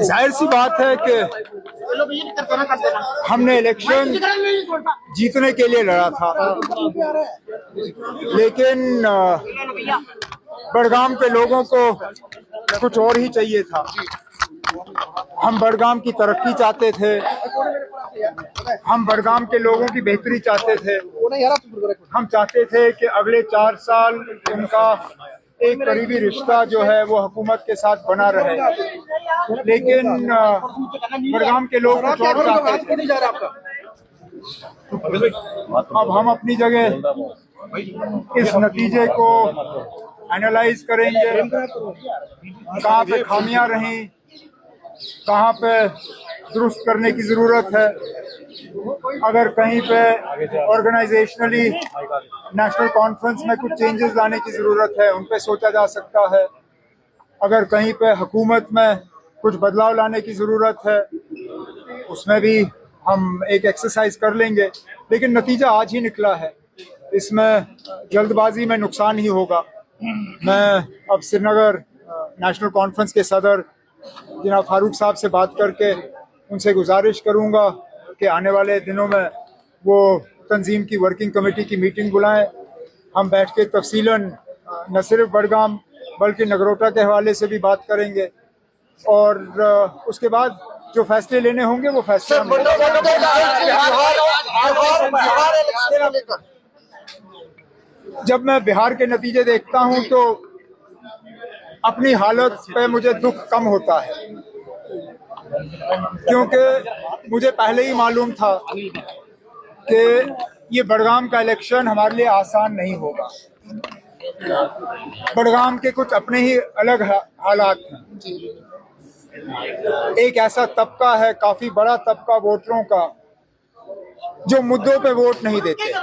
जाहिर सी बात है कि हमने इलेक्शन जीतने के लिए लड़ा था, लेकिन बड़गाम के लोगों को कुछ और ही चाहिए था। हम बड़गाम की तरक्की चाहते थे, हम बड़गाम के लोगों की बेहतरी चाहते थे। हम चाहते थे कि अगले 4 साल उनका एक करीबी रिश्ता जो है वो हुकूमत के साथ बना रहे, लेकिन बड़गाम के लोग कुछ और चाहते थे। अब हम अपनी जगह इस नतीजे को एनालाइज करेंगे, कहाँ पे खामियां रहीं, कहाँ पे दुरुस्त करने की जरूरत है। अगर कहीं पे ऑर्गेनाइजेशनली नेशनल कॉन्फ्रेंस में कुछ चेंजेस लाने की जरूरत है, उन पे सोचा जा सकता है। अगर कहीं पे हुकूमत में कुछ बदलाव लाने की जरूरत है, उसमें भी हम एक एक्सरसाइज कर लेंगे। लेकिन नतीजा आज ही निकला है, इसमें जल्दबाजी में नुकसान ही होगा। मैं अब श्रीनगर नेशनल कॉन्फ्रेंस के सदर जनाब फारूक साहब से बात करके उनसे गुजारिश करूंगा कि आने वाले दिनों में वो तंजीम की वर्किंग कमेटी की मीटिंग बुलाएं। हम बैठ के तफसीलन न सिर्फ बड़गाम बल्कि नगरोटा के हवाले से भी बात करेंगे, और उसके बाद जो फैसले लेने होंगे वो फैसले जब मैं बिहार के नतीजे देखता हूं तो अपनी हालत पे मुझे दुख कम होता है, क्योंकि मुझे पहले ही मालूम था कि ये बड़गाम का इलेक्शन हमारे लिए आसान नहीं होगा। बड़गाम के कुछ अपने ही अलग हालात हैं। एक ऐसा तबका है, काफी बड़ा तबका वोटरों का, जो मुद्दों पे वोट नहीं देते।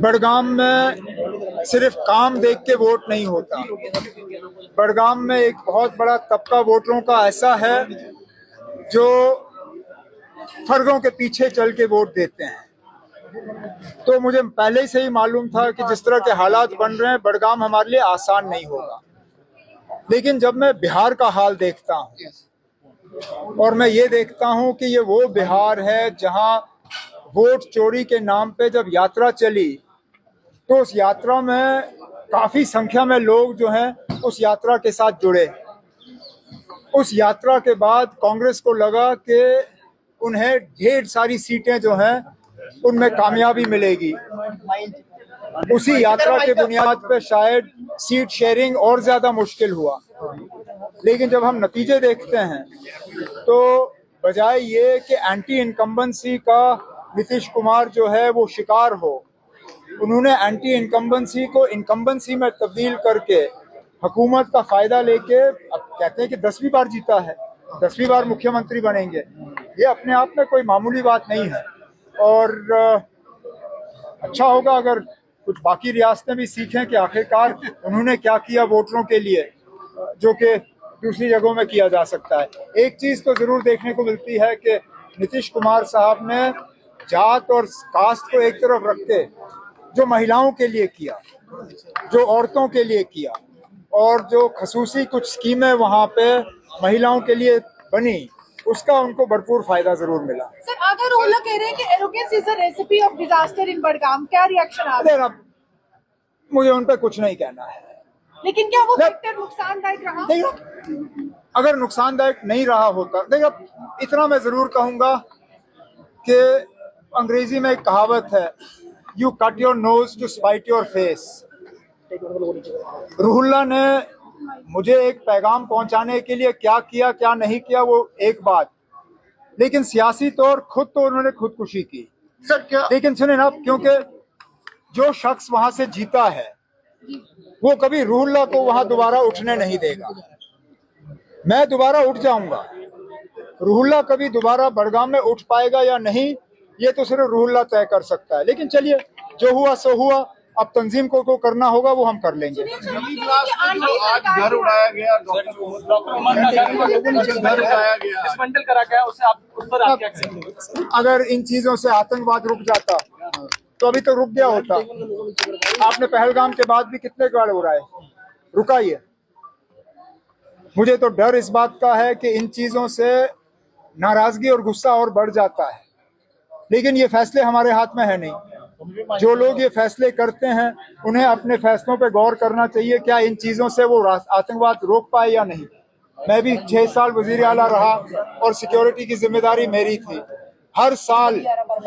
बड़गाम में सिर्फ काम देख के वोट नहीं होता। बड़गाम में एक बहुत बड़ा तबका वोटरों का ऐसा है जो फर्जों के पीछे चल के वोट देते हैं। तो मुझे पहले से ही मालूम था कि जिस तरह के हालात बन रहे हैं, बड़गाम हमारे लिए आसान नहीं होगा। लेकिन जब मैं बिहार का हाल देखता हूँ और मैं ये देखता हूँ कि ये वो बिहार है जहाँ वोट चोरी के नाम पे जब यात्रा चली, तो उस यात्रा में काफी संख्या में लोग जो हैं उस यात्रा के साथ जुड़े। उस यात्रा के बाद कांग्रेस को लगा कि उन्हें ढेर सारी सीटें जो हैं उनमें कामयाबी मिलेगी। उसी यात्रा के बुनियाद पे शायद सीट शेयरिंग और ज्यादा मुश्किल हुआ। लेकिन जब हम नतीजे देखते हैं तो बजाय ये कि एंटी इनकम्बेंसी का नीतीश कुमार जो है वो शिकार हो, उन्होंने एंटी इनकम्बेंसी को इनकम्बेंसी में तब्दील करके हुकूमत का फायदा लेके, अब कहते हैं कि 10वीं बार जीता है, 10वीं बार मुख्यमंत्री बनेंगे। ये अपने आप में कोई मामूली बात नहीं है, और अच्छा होगा अगर कुछ बाकी रियासतें भी सीखें कि आखिरकार उन्होंने क्या किया वोटरों के लिए, जो कि दूसरी जगहों में किया जा सकता है। एक चीज तो जरूर देखने को मिलती है कि नीतीश कुमार साहब ने जात और कास्ट को एक तरफ रख के जो महिलाओं के लिए किया, जो औरतों के लिए किया, और जो खसूसी कुछ स्कीमें वहाँ पे महिलाओं के लिए बनी, उसका उनको भरपूर फायदा जरूर मिला। सर, अगर वो लोग कह रहे हैं कि arrogance is a recipe of disaster in Budgam, क्या रिएक्शन आ रहा है? मुझे उन पे कुछ नहीं कहना है। लेकिन क्या वो फैक्टर नुकसानदायक रहा? नहीं, अगर नुकसानदायक नहीं रहा होता, देखिए इतना मैं जरूर कहूंगा कि अंग्रेजी में एक कहावत है, you cut your nose to spite your face. Ruhullah ने मुझे एक पैगाम पहुंचाने के लिए क्या किया क्या नहीं किया वो एक बात, लेकिन सियासी तौर खुद तो उन्होंने खुदकुशी की। सर क्या, लेकिन सुने ना, क्योंकि जो शख्स वहां से जीता है वो कभी रूहुल्ला को वहां दोबारा उठने नहीं देगा। मैं दोबारा उठ जाऊंगा, रूहुल्ला कभी दोबारा बड़गाम में उठ पाएगा या नहीं, ये तो सिर्फ रूहुल्ला तय कर सकता है। लेकिन चलिए, जो हुआ सो हुआ, अब तंजीम को करना होगा वो हम कर लेंगे। आज घर उड़ाया गया, अगर इन चीजों से आतंकवाद रुक जाता तो अभी तो रुक गया होता। आपने पहलगाम के बाद भी कितने गाड़ उड़ाए, रुका ही है। मुझे तो डर इस बात का है कि इन चीजों से नाराजगी और गुस्सा और बढ़ जाता है, लेकिन ये फैसले हमारे हाथ में है नहीं। जो लोग ये फैसले करते हैं उन्हें अपने फैसलों पर गौर करना चाहिए, क्या इन चीजों से वो आतंकवाद रोक पाए या नहीं। मैं भी 6 साल वजीर आला रहा और सिक्योरिटी की जिम्मेदारी मेरी थी। हर साल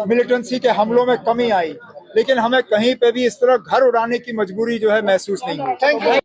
मिलिटेंसी के हमलों में कमी आई, लेकिन हमें कहीं पे भी इस तरह घर उड़ाने की मजबूरी जो है महसूस नहीं हुई।